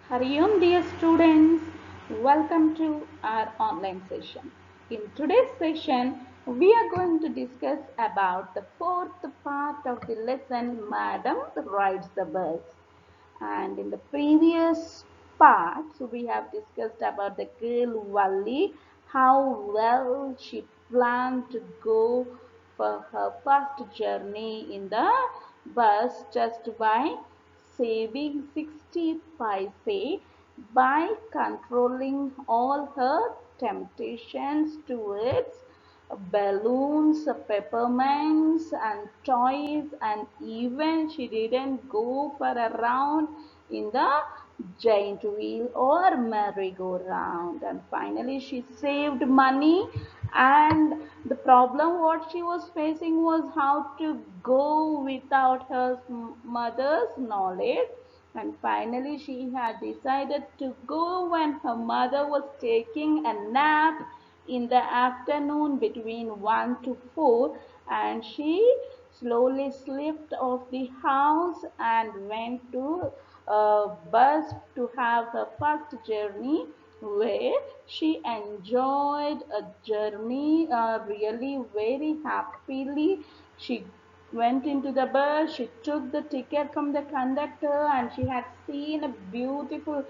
Hari Om, dear students. Welcome to our online session. In today's session, we are going to discuss about the fourth part of the lesson, Madam Rides the Bus. And in the previous parts, we have discussed about the girl Valli, how well she planned to go for her first journey in the bus just by saving 60 paise by controlling all her temptations towards balloons, peppermints, and toys, and even she didn't go for a round in the giant wheel or merry-go-round. And finally, she saved money. And the problem what she was facing was how to go without her mother's knowledge. And finally, she had decided to go when her mother was taking a nap in the afternoon between 1 to 4, and she slowly slipped off the house and went to a bus to have her first journey, where she enjoyed a journey really very happily. She went into the bus, she took the ticket from the conductor, and she had seen a beautiful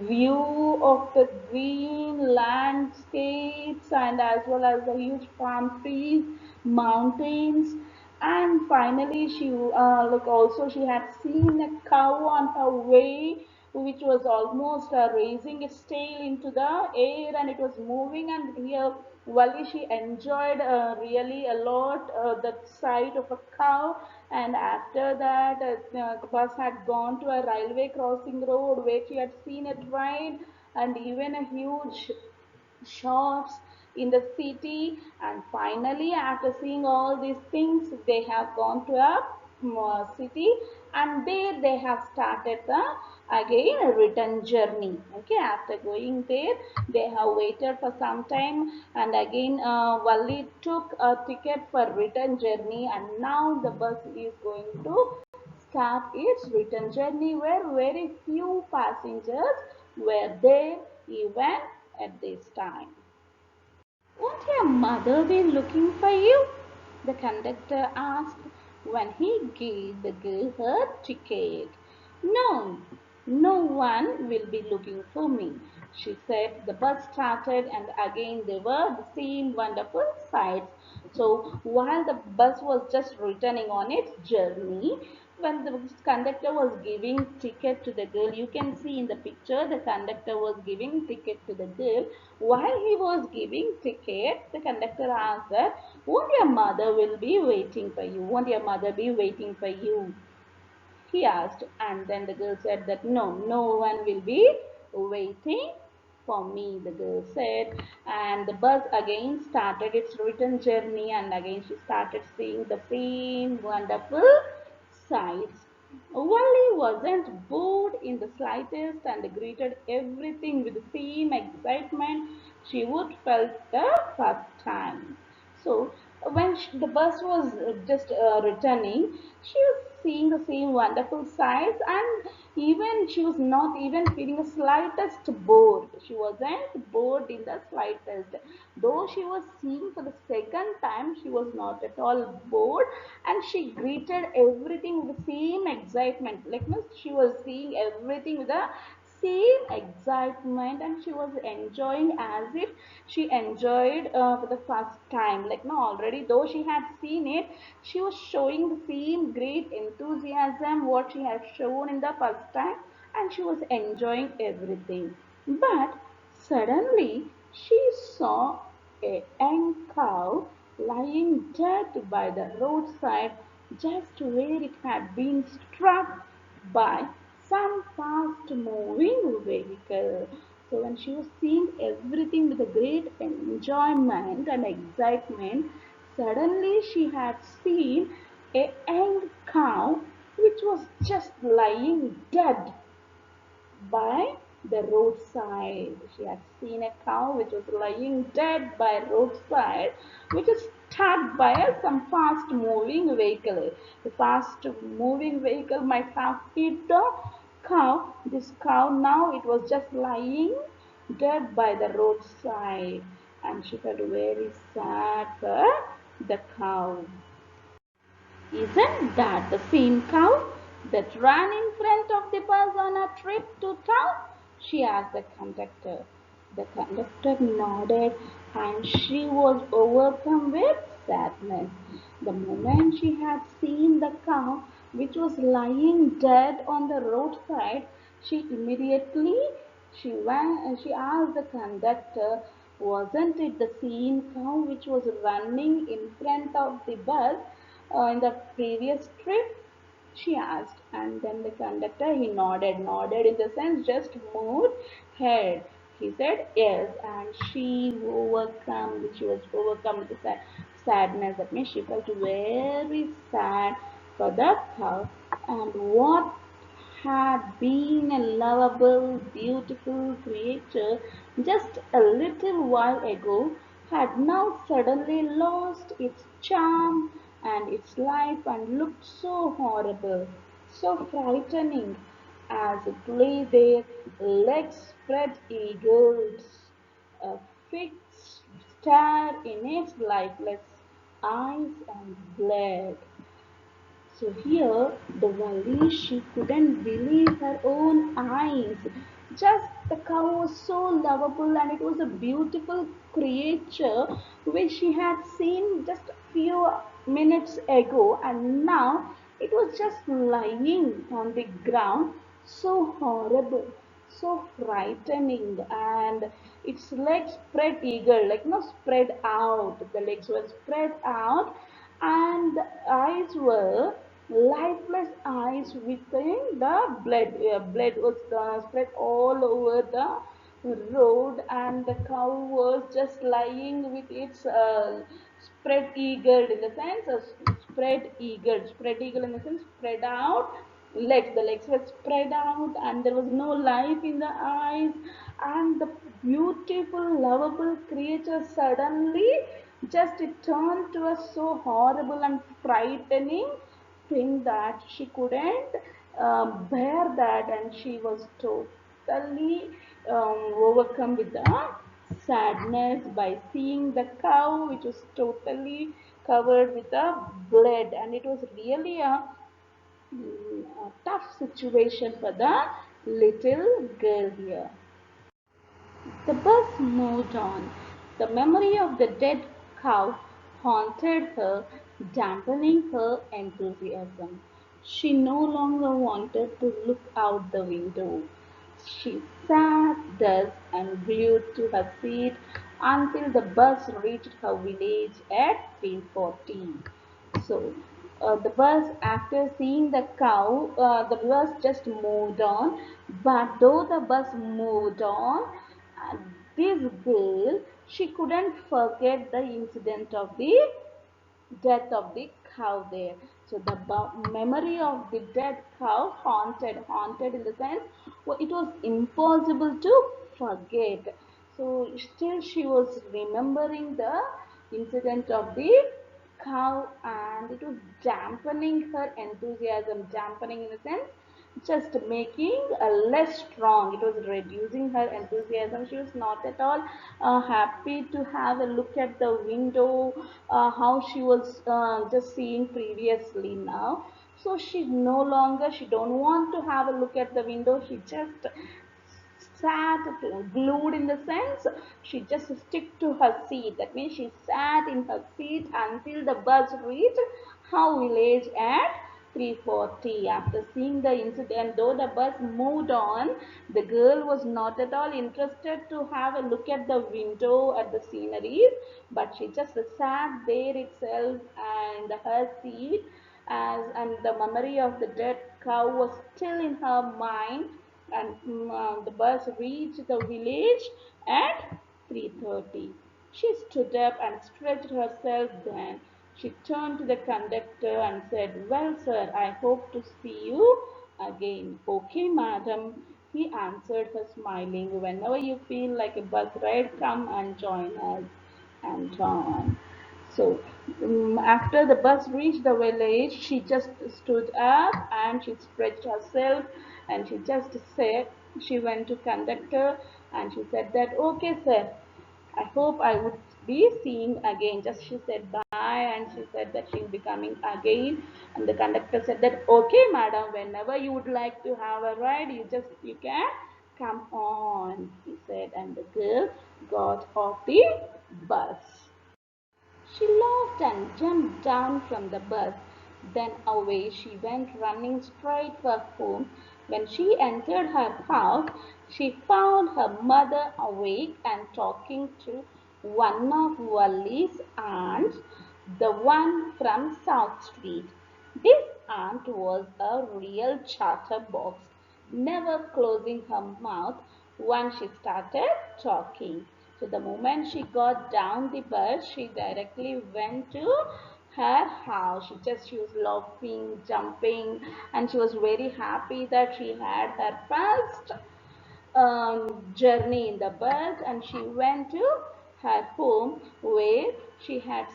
view of the green landscapes and as well as the huge palm trees, mountains. And finally she like also she had seen a cow on her way, which was almost raising its tail into the air, and it was moving. And here Vali, she enjoyed really a lot the sight of a cow. And after that, the bus had gone to a railway crossing road where she had seen a train and even a huge shops in the city. And finally, after seeing all these things, they have gone to a city, and there they have started the again a return journey. Okay, after going there, they have waited for some time, and again Valli took a ticket for return journey, and now the bus is going to start its return journey, where very few passengers were there even at this time. Won't your mother be looking for you? The conductor asked when he gave the girl her ticket. No, no one will be looking for me, she said. The bus started, and again there were the same wonderful sights. So while the bus was just returning on its journey, when the conductor was giving ticket to the girl, you can see in the picture the conductor was giving ticket to the girl. While he was giving ticket, the conductor asked that, won't your mother will be waiting for you? Won't your mother be waiting for you? He asked. And then the girl said that no one will be waiting for me, the girl said. And the bus again started its return journey, and again she started seeing the same wonderful sights. Wally wasn't bored in the slightest and greeted everything with the same excitement she would felt the first time. So when the bus was just returning, she was seeing the same wonderful sights, and even she was not even feeling the slightest bored. She wasn't bored in the slightest. Though she was seeing for the second time, she was not at all bored, and she greeted everything with the same excitement. Like means she was seeing everything with the same excitement, and she was enjoying as if she enjoyed for the first time. Like no, already though she had seen it, she was showing the same great enthusiasm what she had shown in the first time, and she was enjoying everything. But suddenly she saw a young cow lying dead by the roadside, just where it had been struck by some fast moving vehicle. So when she was seeing everything with a great enjoyment and excitement, suddenly she had seen a young cow which was just lying dead by the roadside. She had seen a cow which was lying dead by roadside, which is struck by some fast moving vehicle. The fast moving vehicle might have hit the this cow now it was just lying dead by the roadside, and she felt very sad for the cow. Isn't that the same cow that ran in front of the bus on a trip to town? She asked the conductor. The conductor nodded and she was overcome with sadness. The moment she had seen the cow which was lying dead on the roadside, she immediately she asked the conductor, wasn't it the same cow which was running in front of the bus in the previous trip? She asked, and then the conductor he nodded in the sense just moved head. He said yes, and she was overcome with the sadness. That means she felt very sad for the cow. And what had been a lovable, beautiful creature just a little while ago had now suddenly lost its charm and its life and looked so horrible, so frightening as it lay there, legs spread eagles, a fixed stare in its lifeless eyes and bled. So here, the Vali, she couldn't believe her own eyes. Just the cow was so lovable and it was a beautiful creature which she had seen just a few minutes ago, and now it was just lying on the ground, so horrible, so frightening, and its legs spread eagle, like no spread out. The legs were spread out and the eyes were lifeless eyes within the blood. Blood was spread all over the road, and the cow was just lying with its spread eagled in the sense of spread eagle in the sense spread out legs. The legs were spread out, and there was no life in the eyes. And the beautiful, lovable creature suddenly just it turned to a so horrible and frightening thing that she couldn't bear that, and she was totally overcome with the sadness by seeing the cow which was totally covered with the blood, and it was really a tough situation for the little girl here. The bus moved on. The memory of the dead cow haunted her, dampening her enthusiasm. She no longer wanted to look out the window. She sat thus and glued to her seat until the bus reached her village at 3:40. So the bus, after seeing the cow, the bus just moved on. But though the bus moved on, uh, this girl, she couldn't forget the incident of the death of the cow there. So the memory of the dead cow haunted in the sense, well, it was impossible to forget. So still she was remembering the incident of the cow, and it was dampening her enthusiasm, dampening in the sense just making less strong. It was reducing her enthusiasm. She was not at all happy to have a look at the window, how she was just seeing previously now. So she no longer, she don't want to have a look at the window. She just sat glued in the sense she just stick to her seat. That means she sat in her seat until the bus reached her village at 3:40. After seeing the incident, though the bus moved on, the girl was not at all interested to have a look at the window at the sceneries, but she just sat there itself and her seat, as and the memory of the dead cow was still in her mind. And the bus reached the village at 3:30. She stood up and stretched herself. Then she turned to the conductor and said, "Well, sir, I hope to see you again." "Okay, madam," he answered her, smiling. "Whenever you feel like a bus ride, come and join us." And on. So after the bus reached the village, she just stood up and she stretched herself and she just said, she went to conductor and she said that, okay, sir, I hope I would be seeing again. Just she said bye and she said that she'll be coming again. And the conductor said that, okay, madam, whenever you would like to have a ride, you can come on, he said. And the girl got off the bus. She laughed and jumped down from the bus. Then away she went running straight for home. When she entered her house, she found her mother awake and talking to one of Wally's aunts, the one from South Street. This aunt was a real chatterbox, never closing her mouth once she started talking. So the moment she got down the bus, she directly went to her house. She was laughing, jumping, and she was very happy that she had her first journey in the bus, and she went to her home where she had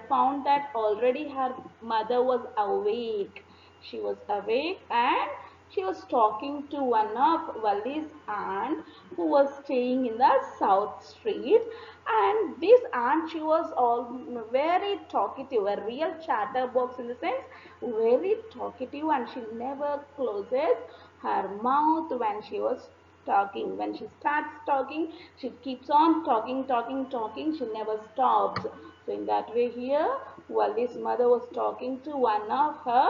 found that already her mother was awake. She was awake and she was talking to one of Wally's aunt who was staying in the South Street. And this aunt, she was all very talkative, a real chatterbox in the sense, very talkative, and she never closes her mouth when she was talking. When she starts talking, she keeps on talking, talking, talking. She never stops. So in that way here, Wally's mother was talking to one of her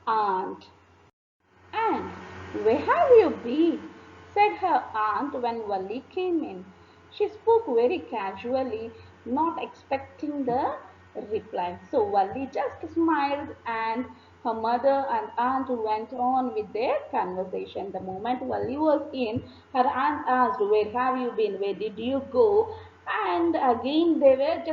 aunt. "And where have you been?" said her aunt when Wally came in. She spoke very casually, not expecting the reply. So Wally just smiled, and her mother and aunt went on with their conversation. The moment Wally was in, her aunt asked, "Where have you been? Where did you go?" And again,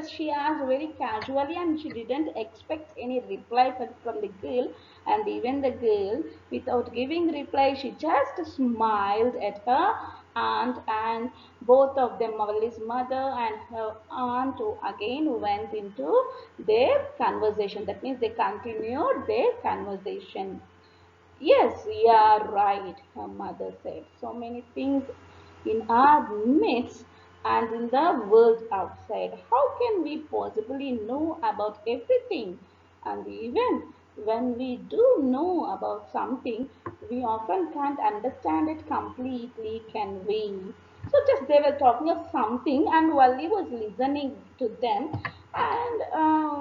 she asked very casually, and she didn't expect any reply from the girl. And even the girl, without giving reply, she just smiled at her aunt, and both of them, Mavali's mother and her aunt, again went into their conversation. That means they continued their conversation. "Yes, you are right," her mother said. "So many things in our midst and in the world outside. How can we possibly know about everything? And even when we do know about something, we often can't understand it completely, can we?" So just they were talking of something, and Wally was listening to them, and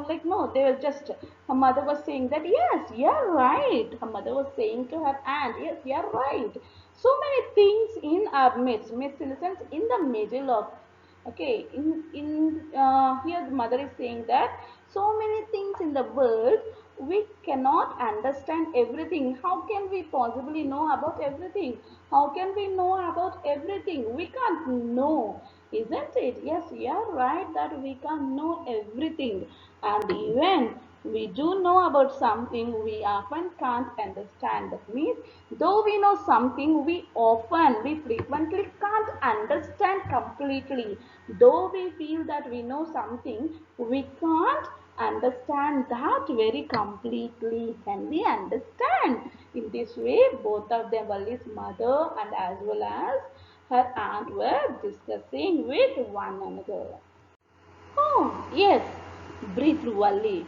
like no, they were just. Her mother was saying that, "Yes, you're right." Her mother was saying to her aunt, "Yes, you're right. So many things in our midst in the sense in the middle of." Okay, in here the mother is saying that so many things in the world we cannot understand everything. How can we possibly know about everything? How can we know about everything? We can't know, isn't it? Yes, you are right that we can't know everything. And even we do know about something, we often can't understand. That means, though we know something, we frequently can't understand completely. Though we feel that we know something, we can't understand that very completely. Can we understand? In this way, both of them, Wally's mother and as well as her aunt, were discussing with one another. "Oh, yes," breathed Wally.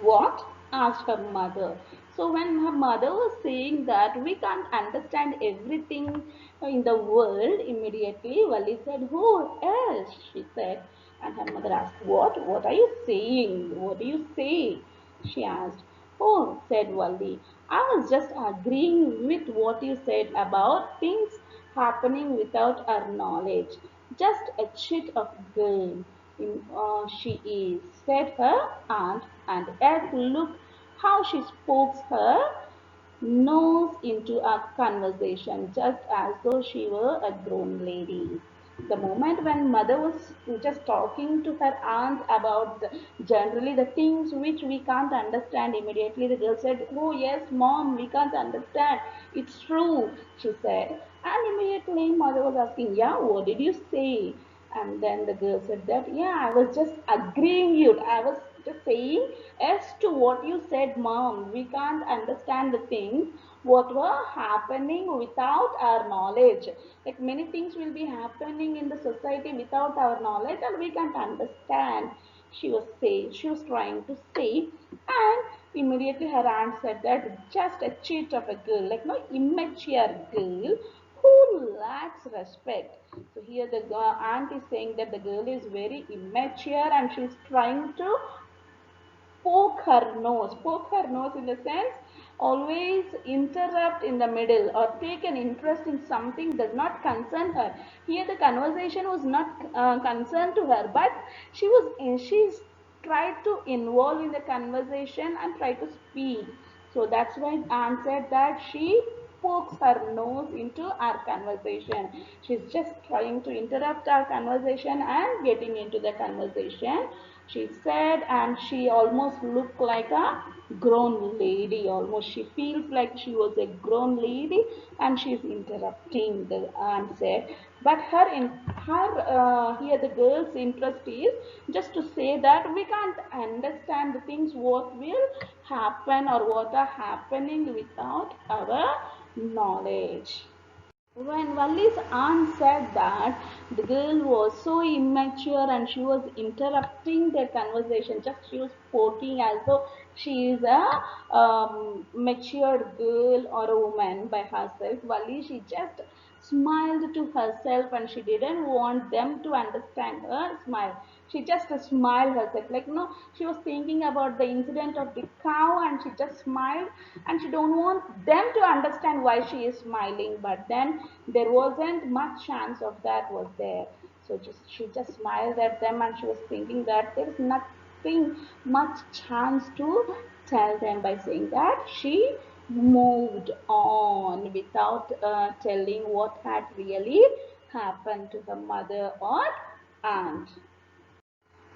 "What?" asked her mother. So when her mother was saying that we can't understand everything in the world immediately, Wally said, "Who else?" she said. And her mother asked, "What? What are you saying? What do you say?" she asked. "Oh," said Wally, "I was just agreeing with what you said about things happening without our knowledge. Just a chit of girl she is," said her aunt, and yet look how she spoke her nose into a conversation just as though she were a grown lady. The moment when mother was just talking to her aunt about generally the things which we can't understand immediately, the girl said, "Oh yes, mom, we can't understand. It's true," she said. And immediately mother was asking, "Yeah, what did you say?" And then the girl said that, "Yeah, I was just agreeing you. I was just saying yes to what you said, mom. We can't understand the things what were happening without our knowledge. Like many things will be happening in the society without our knowledge and we can't understand. She was trying to say, and immediately her aunt said that just a cheat of a girl, like no immature girl who lacks respect. So here the aunt is saying that the girl is very immature and she's trying to poke her nose in the sense always interrupt in the middle or take an interest in something does not concern her. Here the conversation was not concerned to her, but she's tried to involve in the conversation and try to speak. So that's why Anne said that she pokes her nose into our conversation. She's just trying to interrupt our conversation and getting into the conversation, she said, and she almost looked like a grown lady. Almost she feels like she was a grown lady and she's interrupting the answer. But here the girl's interest is just to say that we can't understand the things what will happen or what are happening without our knowledge. When Valli's aunt said that, the girl was so immature and she was interrupting their conversation, just she was poking as though she is a matured girl or a woman by herself. Valli, she just smiled to herself and she didn't want them to understand her smile. She just smiled herself, like no, she was thinking about the incident of the cow and she just smiled and she don't want them to understand why she is smiling. But then there wasn't much chance of that was there. So she just smiled at them and she was thinking that there is nothing much chance to tell them. By saying that, she moved on without telling what had really happened to her mother or aunt.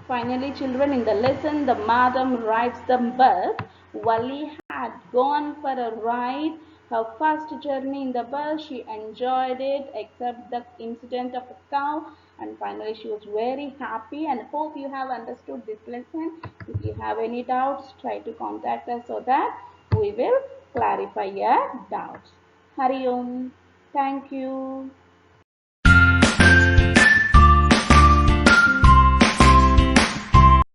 Finally, children, in the lesson, the madam rides the bus. Wali had gone for a ride. Her first journey in the bus, she enjoyed it, except the incident of a cow. And finally, she was very happy. And hope you have understood this lesson. If you have any doubts, try to contact us so that we will clarify your doubts. Hari Om. Thank you.